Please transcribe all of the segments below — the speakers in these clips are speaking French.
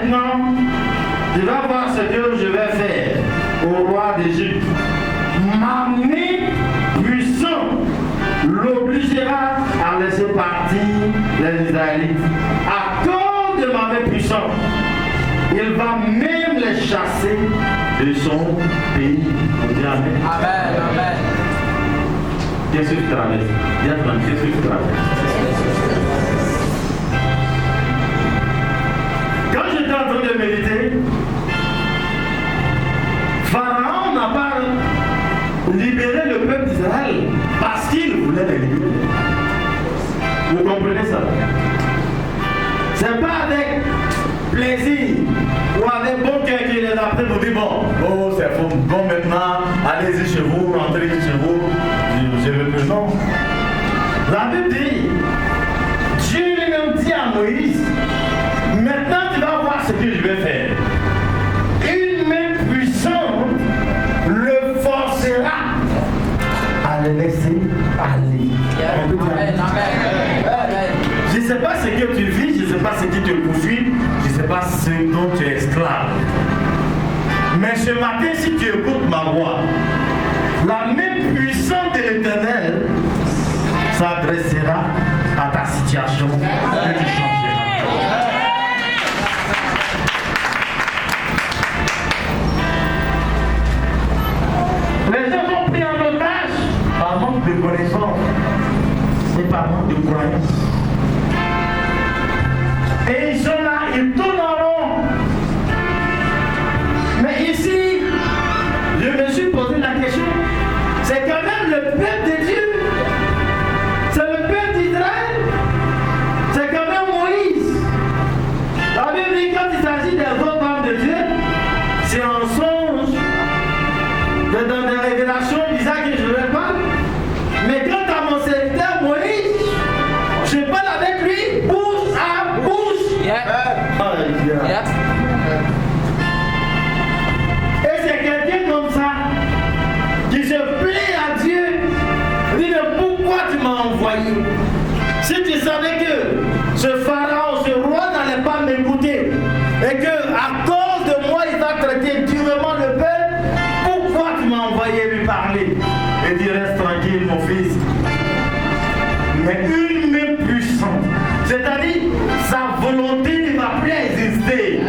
maintenant, tu vas voir ce que je vais faire au roi d'Égypte. Ma main puissante l'obligera à laisser partir les Israélites. À cause de ma main puissante, il va même les chasser de son pays. Amen. Amen. Amen. Qu'est-ce que tu traverses? Dis-moi, qu'est-ce que tu traverses? Quand j'étais en train de méditer, Pharaon n'a pas libéré le peuple d'Israël parce qu'il voulait les libérer. Vous comprenez ça? C'est pas avec plaisir ou avec bon cœur qu'il les a pris pour dire bon, oh c'est bon maintenant, allez-y chez vous, rentrez chez vous. Je veux plus, non. La Bible dit, Dieu lui-même dit à Moïse, maintenant tu vas voir ce que je vais faire. Une main puissante le forcera à le laisser aller. Amen. Amen. Je ne sais pas ce que tu vis, je ne sais pas ce qui te poursuit, je ne sais pas ce dont tu es esclave. Mais ce matin, si tu écoutes ma voix, la main puissante de l'Éternel s'adressera à ta situation et tu changeras. Les gens sont pris en otage par manque de connaissance et par manque de croyance. Et ils sont là, ils tournent en rond. Mais ici, je me suis posé la question, c'est quand même le peuple de Dieu. C'est le peuple d'Israël. C'est quand même Moïse. La Bible dit quand il s'agit des autres hommes de Dieu, c'est un songe, dans des révélations d'Isaac que je ne vais pas. Mais quant à mon serviteur Moïse, je parle avec lui bouche à bouche. Et c'est quelqu'un comme ça qui se plaît à Dieu. Il dit mais pourquoi tu m'as envoyé? Si tu savais que ce pharaon, ce roi n'allait pas m'écouter et que à cause de moi il va traiter durement le peuple, pourquoi tu m'as envoyé lui parler? Et dit reste tranquille mon fils. Mais une main puissante, c'est-à-dire sa volonté ne va plus exister.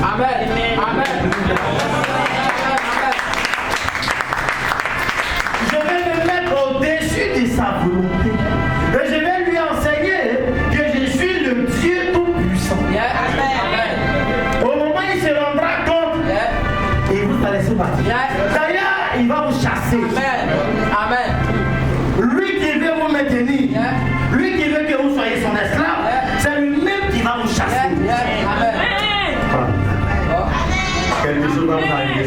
Amen. Amen. Je vais me mettre au-dessus de sa volonté. Et je vais lui enseigner que je suis le Dieu tout-puissant. Au moment où il se rendra compte, il vous a laissé partir. D'ailleurs, il va vous chasser. Amen. Lui qui veut vous maintenir, lui qui veut que vous soyez son esclave, c'est lui-même qui va vous chasser. Amen. Quelque chose va vous arriver.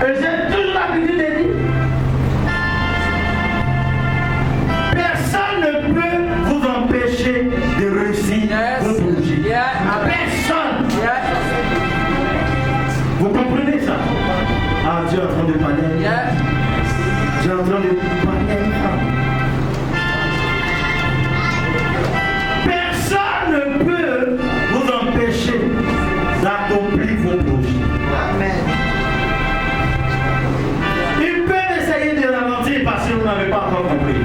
Et j'ai toujours l'habitude de dire, personne ne peut vous empêcher de réussir vos projets. Personne. Vous comprenez ça? Ah, Dieu est en train de parler. Dieu est en train de parler. Personne ne peut vous empêcher d'accomplir vos projets. Amen. Il peut essayer de ralentir parce que vous n'avez pas encore compris.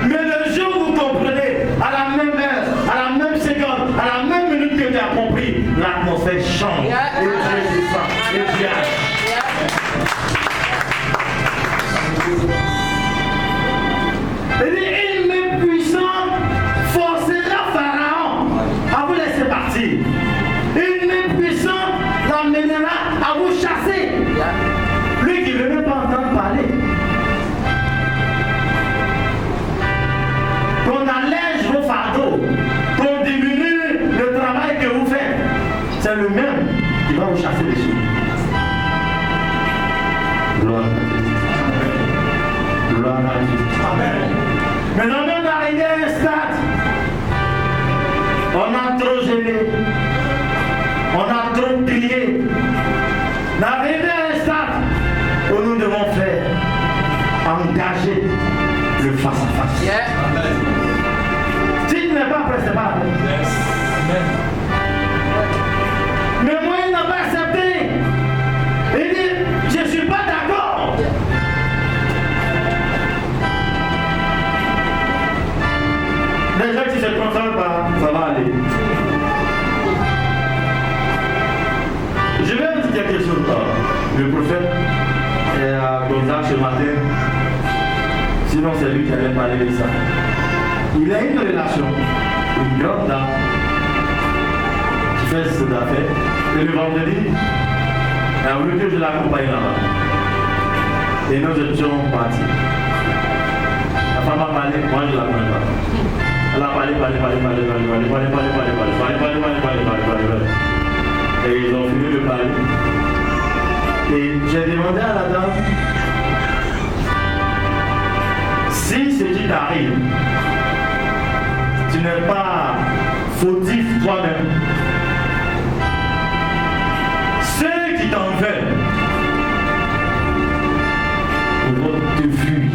Mais le jour où vous comprenez, à la même heure, à la même seconde, à la même minute que tu as compris, l'atmosphère change. Et Dieu descend. Et Dieu agit. Une main puissante forcera Pharaon à vous laisser partir. Une main puissante l'emmènera à vous chasser. Lui qui ne veut même pas entendre parler. Qu'on allège vos fardeaux, qu'on diminue le travail que vous faites. C'est le même qui va vous chasser dessus. Gloire à Dieu. Gloire à Dieu. Amen. Maintenant, on est arrivé à un stade. On a trop gêné. On a trop crié. On est arrivé à un stade où nous devons faire engager le face-à-face. Déjà que tu ne te concentres pas, ça va aller. Je vais vous dire quelque chose. Le prophète est à Gonzague ce matin. Sinon, c'est lui qui allait parler de ça. Il a une relation, une grande dame qui fait ses affaires. Et le vendredi, elle a voulu que je l'accompagne là-bas. Et nous étions partis. La femme a parlé, moi je ne la connais pas. Elle a parlé. Et ils ont fini de parler. Et j'ai demandé à la dame si ce qui t'arrive, tu n'es pas fautif toi-même. Ceux qui t'en veulent vont te fuir.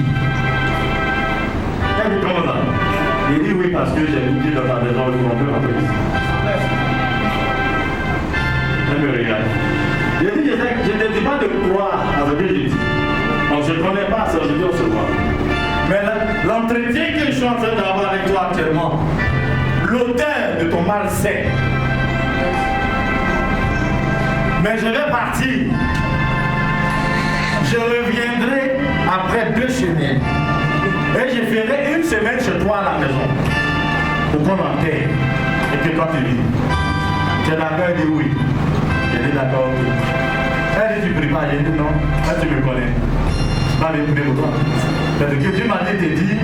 Elle dit comment ça? Il dit oui parce que j'ai mis dans ta maison, je m'en peux rentrer ici. Elle me regarde. Je dis, je ne te dis pas de croire à ce que je dis. Donc je ne connais pas ça, je dis on se voit. Mais l'entretien que je suis en train d'avoir avec toi actuellement, l'auteur de ton mal c'est. Mais je vais partir. Je reviendrai après 2 semaines. Et je ferai 1 semaine chez toi à la maison. Pour qu'on enterre. Et que toi tu vis. Tu es d'accord? Elle dit oui. Elle est d'accord. Elle dit tu pries pas. Elle dit non. Là tu me connais. Je vais aller pour toi. Parce que Dieu m'a dit, je t'ai dit.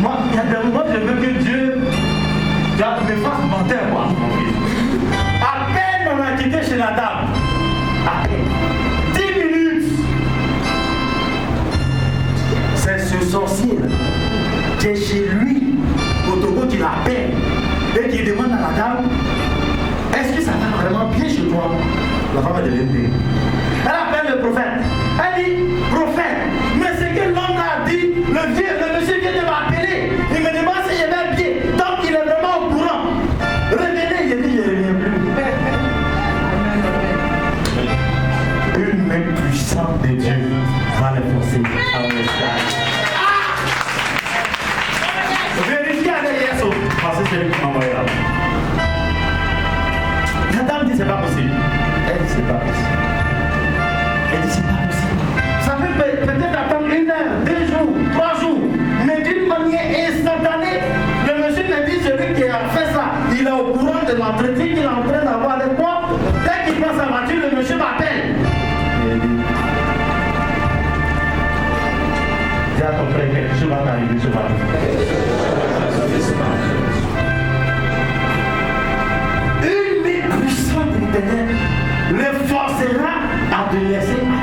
Moi, il y a des moments où je veux que Dieu me fasse mentir, moi. À peine on a quitté chez la dame. À peine. 10 minutes. C'est ce sorcier qui est chez lui, au Togo, qui l'appelle et qui demande à la dame, est-ce que ça va vraiment bien chez toi? La femme a dit. Elle appelle le prophète. Elle dit, prophète, mais ce que l'homme a dit, le monsieur vient de m'appeler. Il me demande si je vais bien. Donc il est vraiment au courant. Revenez, il dit, je ne reviens plus. Une main puissante de Dieu va les forcer à mon stade. Vérifiez avec Yesu. Parce que c'est lui qui m'a envoyé là. La dame dit, c'est pas possible. Elle dit, c'est pas possible. Elle dit, c'est pas possible. Ça peut peut-être attendre 1 heure, 2 jours, 3 jours, mais d'une manière instantanée. Le monsieur me dit, celui qui a fait ça, il est au courant de l'entretien qu'il est en train d'avoir avec moi. Dès qu'il prend sa voiture, le monsieur m'appelle. Il dit, dis à ton frère, quelque chose va t'arriver ce matin. Une main puissante de l'éternel le forcera à te laisser aller.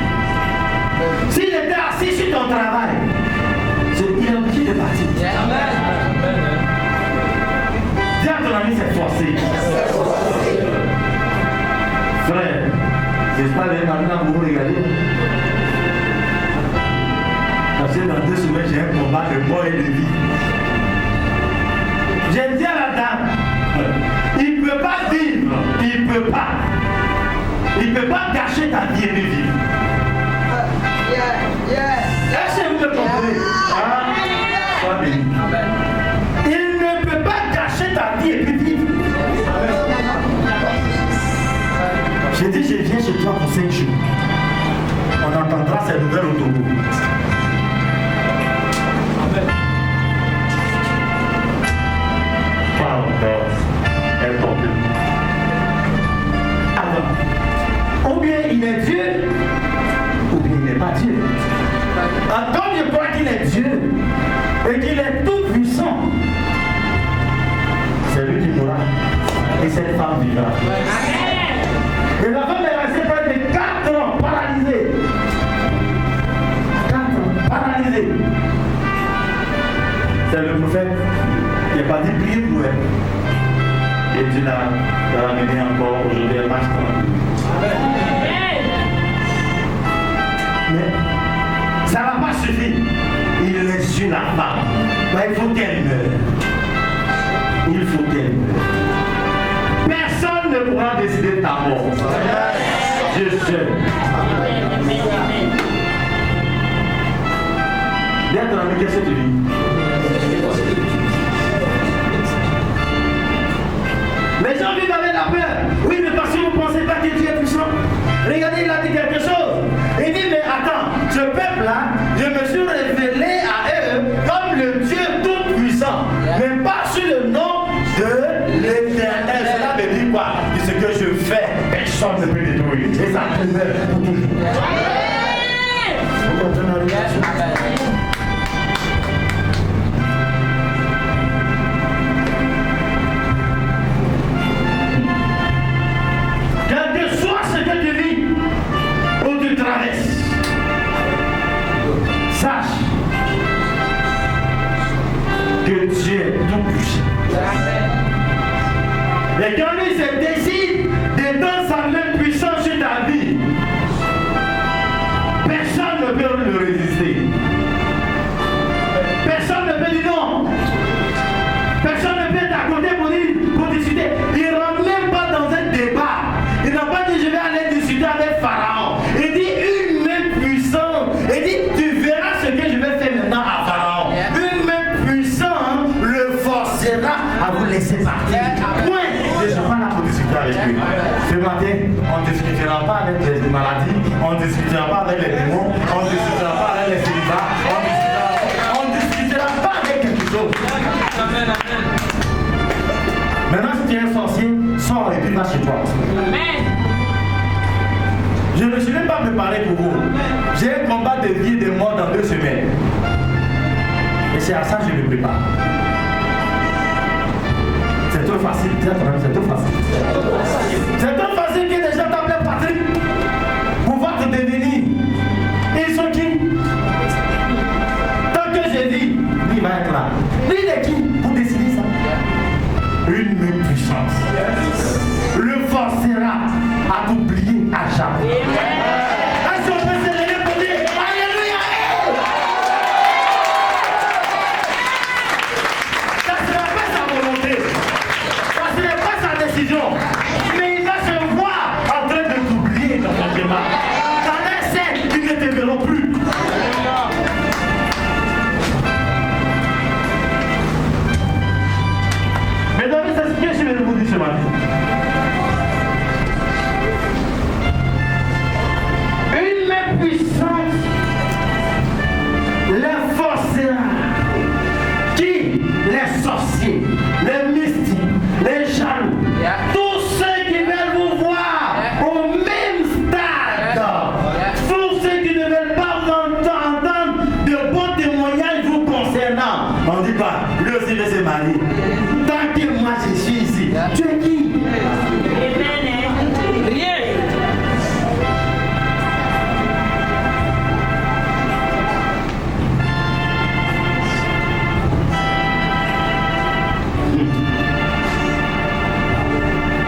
S'il était assis sur ton travail, il est obligé de partir. Dis à ton ami, c'est forcé. Frère, j'espère que maintenant vous me regardez. Parce que dans 2 semaines, j'ai un combat de mort et de vie. J'ai dit à la dame, il ne peut pas vivre, il ne peut pas. Il ne peut pas gâcher ta vie et de vivre. Est-ce que vous me comprenez? Sois béni. Il ne peut pas gâcher ta vie et puis vivre. J'ai dit, je viens chez toi pour 5 jours. On entendra ces nouvelles au Togo. Pas encore. Elle tombe. Alors, ou bien il est Dieu, ou bien il n'est pas Dieu. Quand je crois qu'il est Dieu et qu'il est tout puissant, c'est lui qui mourra et cette femme vivra. Et la femme est restée près de 4 ans paralysée. 4 ans paralysée. C'est le prophète qui n'est pas dit prier pour elle. Et Dieu l'a ramené encore aujourd'hui, elle marche tranquille. Mais ça n'a pas suffi. Il est une femme. Ben, il faut qu'elle meure. Il faut qu'elle meure. Personne ne pourra décider de ta mort. Dieu seul. Dis à ton ami, qu'est-ce que tu dis? Les gens vivent avec la peur. Oui, mais parce que vous ne pensez pas que Dieu est puissant. Regardez, il a dit quelque chose. Il dit, mais attends, ce peuple-là, je me suis révélé à eux comme le Dieu tout-puissant. Mais pas sur le nom de l'Éternel. Cela veut dire quoi? Et ce que je fais, personne ne peut détruire. Et ça demeure pour toujours. Vous comprenez? Quel que soit ce que tu vis ou tu traverses, sache que Dieu est tout puissant. Et quand lui se décide d'étendre sa main puissante sur ta vie, personne ne peut le résister. Personne ne peut dire non. Personne ne peut être à côté pour discuter. Il ne rentre même pas dans un débat. Il n'a pas dit je vais aller discuter avec Pharaon. Il dit une main puissante. Il dit tu verras ce que je vais faire maintenant à Pharaon. Une main puissante le forcera à vous laisser partir. Point. Je ne suis pas là pour discuter avec lui. Ce matin, on ne discutera pas avec les maladies, on ne discutera pas avec les démons, on ne discutera pas avec les célibats, on ne discutera pas avec quelque chose. Maintenant, si tu es un sorcier, sors et puis va chez toi. Je ne me suis même pas préparé pour vous. J'ai un combat de vie et de mort dans 2 semaines. Et c'est à ça que je me prépare. C'est trop facile, c'est trop facile. C'est trop facile que les gens t'appellent Patrick pour voir te devenir. Ils sont qui? Tant que j'ai dit, lui il va être là. Lui il est qui pour décider ça? Une main puissance le forcera à t'oublier à jamais. Est-ce qu'on peut se lever pour dire Alléluia? Ça ne sera pas sa volonté, ça ne sera pas sa décision, mais il va se voir en train de t'oublier dans ton chemin. Dans un cercle, ils ne te verront plus. Mesdames, c'est ce que je vais vous dire ce matin. Une main puissante les forcera. Qui? Les sorciers, les mystiques, les jaloux, tous ceux qui veulent vous voir au même stade, tous ceux qui ne veulent pas vous entendre de bons témoignages vous concernant. On dit quoi? Lui aussi veut se marier. Tant que moi je suis ici, tu es qui? Rien.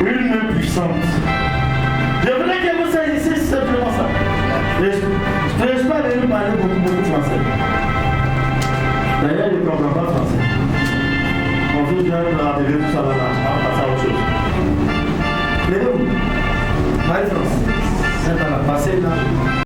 Une main puissante. Je voudrais que vous saisissiez simplement ça. Je ne suis pas venu parler beaucoup français. D'ailleurs, je ne comprends pas français. On veut bien arriver tout ça là-bas, on va passer à autre chose. Mais donc, Marie-France, c'est à la passée là.